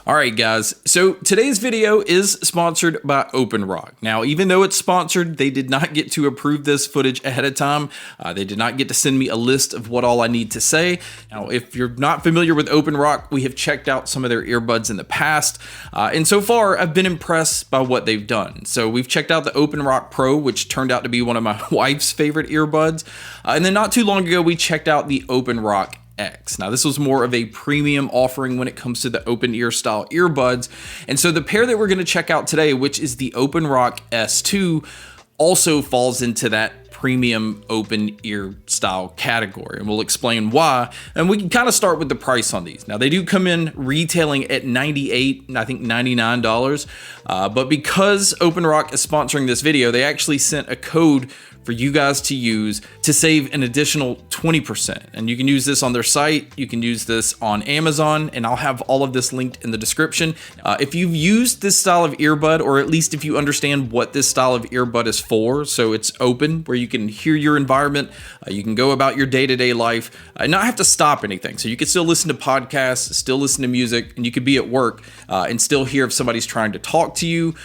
All right, guys. So today's video is sponsored by OpenRock. Now, even though it's sponsored, they did not get to approve this footage ahead of time. They did not get to send me a list of what all I need to say. Now, if you're not familiar with OpenRock, we have checked out some of their earbuds in the past. And so far, I've been impressed by what they've done. So we've checked out the OpenRock Pro, which turned out to be one of my wife's favorite earbuds. And then not too long ago, we checked out the OpenRock X. Now, this was more of a premium offering when it comes to the open ear style earbuds. And so the pair that we're going to check out today, which is the OpenRock S2, also falls into that premium open ear style category, and we'll explain why. And we can kind of start with the price on these. Now, they do come in retailing at $98 and I think $99, but because OpenRock is sponsoring this video, they actually sent a code for you guys to use to save an additional 20%. And you can use this on their site, you can use this on Amazon, and I'll have all of this linked in the description. If you've used this style of earbud, or at least if you understand what this style of earbud is for, so it's open, where you can hear your environment, you can go about your day-to-day life, and not have to stop anything. So you can still listen to podcasts, still listen to music, and you could be at work and still hear if somebody's trying to talk to you.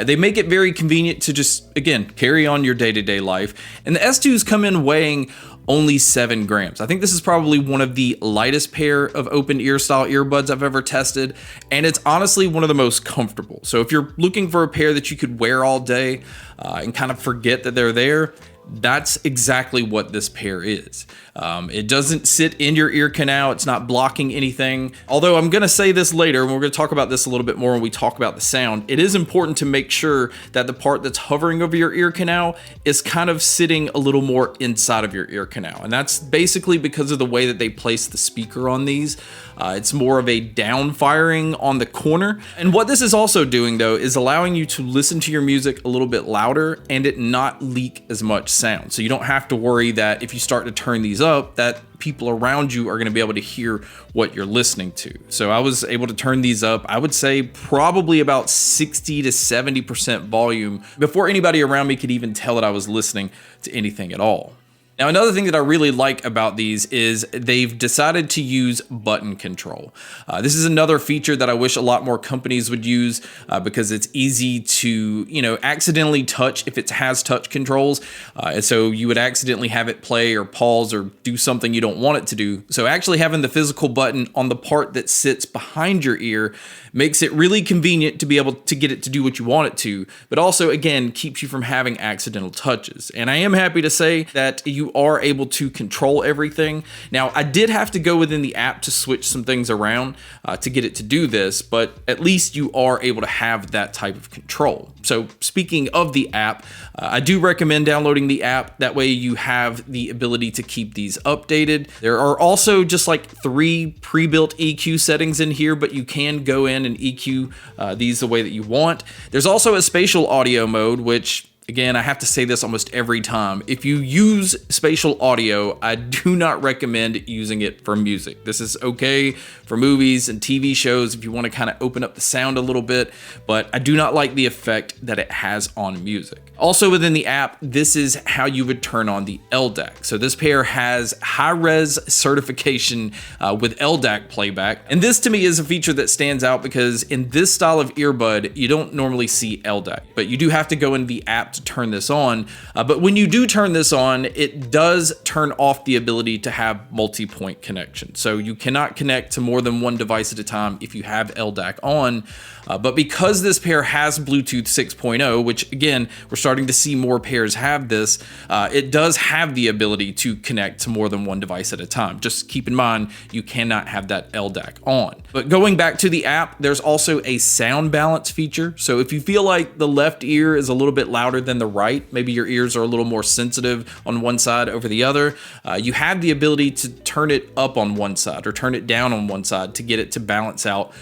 They make it very convenient to just, again, carry on your day-to-day life. And the S2s come in weighing only 7 grams. I think this is probably one of the lightest pair of open ear style earbuds I've ever tested, and it's honestly one of the most comfortable. So if you're looking for a pair that you could wear all day and kind of forget that they're there, that's exactly what this pair is. It doesn't sit in your ear canal. It's not blocking anything. Although I'm going to say this later, and we're going to talk about this a little bit more when we talk about the sound. It is important to make sure that the part that's hovering over your ear canal is kind of sitting a little more inside of your ear canal. And that's basically because of the way that they place the speaker on these. It's more of a down firing on the corner. And what this is also doing, though, is allowing you to listen to your music a little bit louder and it not leak as much sound. So you don't have to worry that if you start to turn these up, that people around you are going to be able to hear what you're listening to. So I was able to turn these up, I would say probably about 60 to 70% volume before anybody around me could even tell that I was listening to anything at all. Now, another thing that I really like about these is they've decided to use button control. This is another feature that I wish a lot more companies would use because it's easy to, accidentally touch if it has touch controls. And so you would accidentally have it play or pause or do something you don't want it to do. So actually having the physical button on the part that sits behind your ear makes it really convenient to be able to get it to do what you want it to, but also, again, keeps you from having accidental touches. And I am happy to say that you are able to control everything. Now, I did have to go within the app to switch some things around to get it to do this, but at least you are able to have that type of control. So speaking of the app, I do recommend downloading the app. That way you have the ability to keep these updated. There are also just like 3 pre-built EQ settings in here, but you can go in and EQ these the way that you want. There's also a spatial audio mode, which, again, I have to say this almost every time. If you use spatial audio, I do not recommend using it for music. This is okay for movies and TV shows if you want to kind of open up the sound a little bit, but I do not like the effect that it has on music. Also within the app, this is how you would turn on the LDAC. So this pair has high-res certification with LDAC playback. And this to me is a feature that stands out because in this style of earbud, you don't normally see LDAC, but you do have to go in the app to turn this on. But when you do turn this on, it does turn off the ability to have multi-point connection. So you cannot connect to more than one device at a time if you have LDAC on. But because this pair has Bluetooth 6.0, which again, we're starting to see more pairs have this, it does have the ability to connect to more than one device at a time. Just keep in mind, you cannot have that LDAC on. But going back to the app, there's also a sound balance feature. So if you feel like the left ear is a little bit louder than the right, maybe your ears are a little more sensitive on one side over the other, you have the ability to turn it up on one side or turn it down on one side to get it to balance out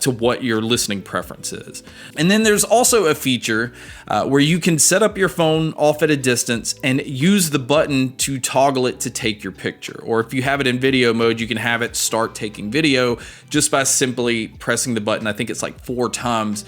to what your listening preference is. And then there's also a feature where you can set up your phone off at a distance and use the button to toggle it to take your picture. Or if you have it in video mode, you can have it start taking video just by simply pressing the button. I think it's like 4 times.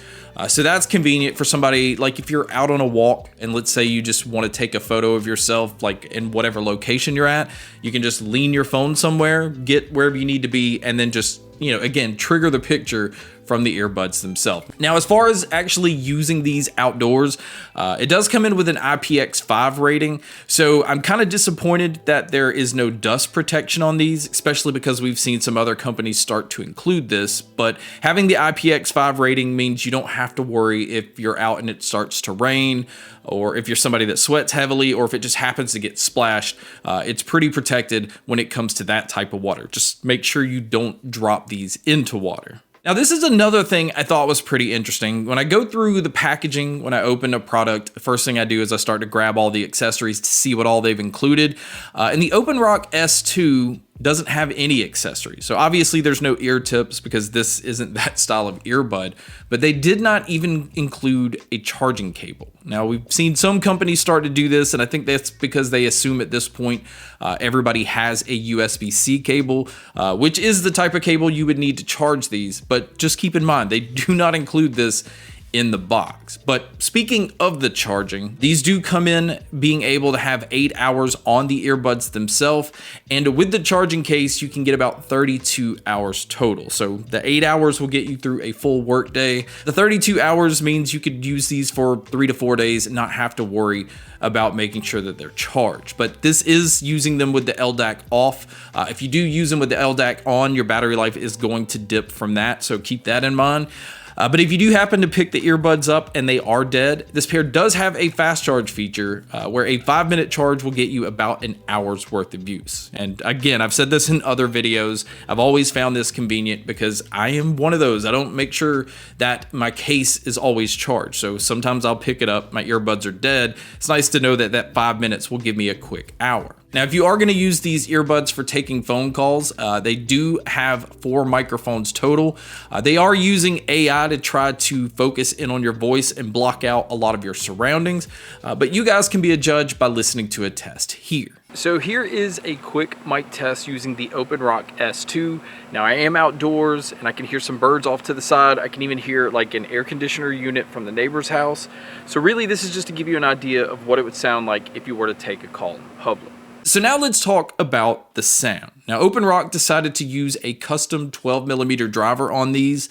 So that's convenient for somebody, like if you're out on a walk and let's say you just want to take a photo of yourself, like in whatever location you're at, you can just lean your phone somewhere, get wherever you need to be, and then just, again, trigger the picture from the earbuds themselves. Now, as far as actually using these outdoors, it does come in with an IPX5 rating. So I'm kind of disappointed that there is no dust protection on these, especially because we've seen some other companies start to include this. But having the IPX5 rating means you don't have to worry if you're out and it starts to rain, or if you're somebody that sweats heavily, or if it just happens to get splashed. It's pretty protected when it comes to that type of water. Just make sure you don't drop these into water. Now, this is another thing I thought was pretty interesting. When I go through the packaging, when I open a product, the first thing I do is I start to grab all the accessories to see what all they've included. And the OpenRock S2 doesn't have any accessories. So obviously there's no ear tips because this isn't that style of earbud, but they did not even include a charging cable. Now, we've seen some companies start to do this, and I think that's because they assume at this point everybody has a USB-C cable, which is the type of cable you would need to charge these. But just keep in mind, they do not include this in the box. But speaking of the charging, these do come in being able to have 8 hours on the earbuds themselves, and with the charging case you can get about 32 hours total. So the 8 hours will get you through a full work day. The 32 hours means you could use these for 3 to 4 days and not have to worry about making sure that they're charged. But this is using them with the LDAC off. If you do use them with the LDAC on, your battery life is going to dip from that, so keep that in mind. But if you do happen to pick the earbuds up and they are dead, this pair does have a fast charge feature where a 5-minute charge will get you about an hour's worth of use. And again, I've said this in other videos, I've always found this convenient because I am one of those. I don't make sure that my case is always charged. So sometimes I'll pick it up, my earbuds are dead. It's nice to know that that 5 minutes will give me a quick hour. Now, if you are going to use these earbuds for taking phone calls, they do have 4 microphones total. They are using AI to try to focus in on your voice and block out a lot of your surroundings, but you guys can be a judge by listening to a test here. So here is a quick mic test using the OpenRock S2. Now, I am outdoors and I can hear some birds off to the side. I can even hear like an air conditioner unit from the neighbor's house. So really, this is just to give you an idea of what it would sound like if you were to take a call in public. So now let's talk about the sound. Now, OpenRock decided to use a custom 12mm driver on these,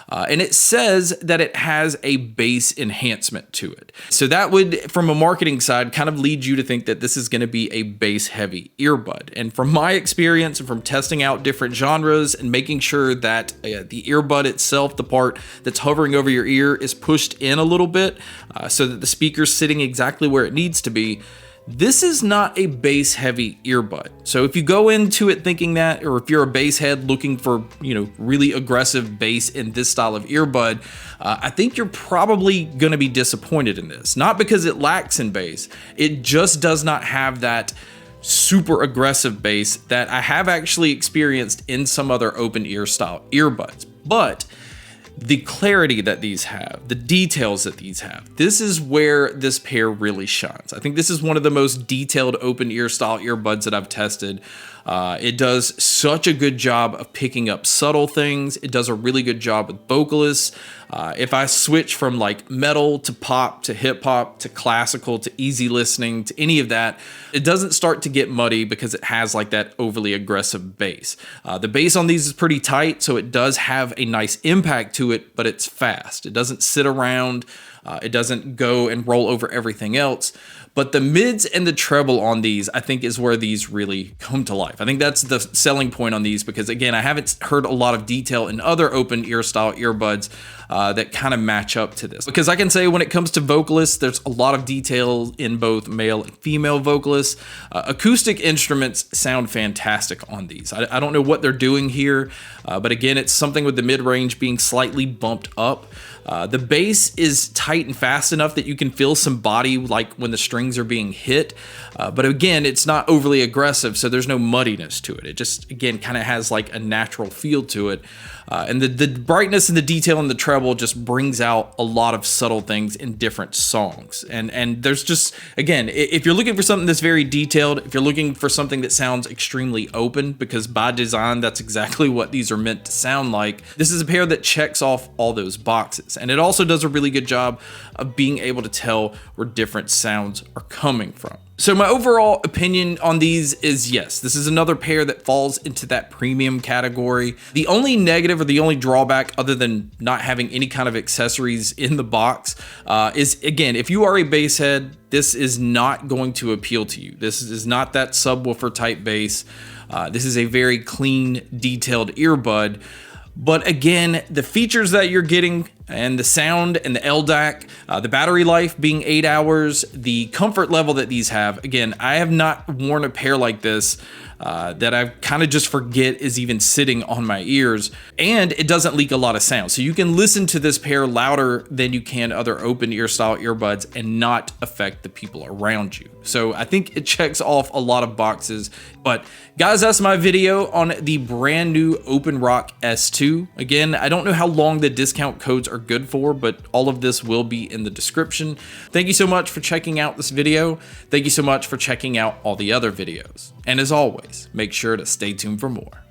and it says that it has a bass enhancement to it. So that would, from a marketing side, kind of lead you to think that this is going to be a bass-heavy earbud. And from my experience and from testing out different genres and making sure that the earbud itself, the part that's hovering over your ear, is pushed in a little bit so that the speaker's sitting exactly where it needs to be, this is not a bass heavy earbud. So if you go into it thinking that, or if you're a bass head looking for, really aggressive bass in this style of earbud, I think you're probably gonna be disappointed in this. Not because it lacks in bass, it just does not have that super aggressive bass that I have actually experienced in some other open ear style earbuds. But the clarity that these have, the details that these have, this is where this pair really shines. I think this is one of the most detailed open ear style earbuds that I've tested. It does such a good job of picking up subtle things. It does a really good job with vocalists. If I switch from like metal to pop to hip hop to classical to easy listening to any of that, it doesn't start to get muddy because it has like that overly aggressive bass. The bass on these is pretty tight, so it does have a nice impact to it, but it's fast. It doesn't sit around. It doesn't go and roll over everything else. But the mids and the treble on these, I think, is where these really come to life. I think that's the selling point on these because, again, I haven't heard a lot of detail in other open ear style earbuds that kind of match up to this. Because I can say when it comes to vocalists, there's a lot of detail in both male and female vocalists. Acoustic instruments sound fantastic on these. I don't know what they're doing here, but again, it's something with the mid-range being slightly bumped up. The bass is tight and fast enough that you can feel some body like when the strings are being hit. But again, it's not overly aggressive, so there's no muddiness to it. It just, again, kind of has like a natural feel to it. And the brightness and the detail in the treble just brings out a lot of subtle things in different songs. And there's just, again, if you're looking for something that's very detailed, if you're looking for something that sounds extremely open, because by design, that's exactly what these are meant to sound like, this is a pair that checks off all those boxes. And it also does a really good job of being able to tell where different sounds are coming from. So my overall opinion on these is yes, this is another pair that falls into that premium category. The only negative or the only drawback other than not having any kind of accessories in the box is, again, if you are a bass head, this is not going to appeal to you. This is not that subwoofer type bass. This is a very clean, detailed earbud. But again, the features that you're getting and the sound and the LDAC, the battery life being 8 hours, the comfort level that these have. Again, I have not worn a pair like this that I kind of just forget is even sitting on my ears, and it doesn't leak a lot of sound. So you can listen to this pair louder than you can other open ear style earbuds and not affect the people around you. So I think it checks off a lot of boxes. But guys, that's my video on the brand new OpenRock S2. Again, I don't know how long the discount codes are good for, but all of this will be in the description. Thank you so much for checking out this video. Thank you so much for checking out all the other videos. And as always, make sure to stay tuned for more.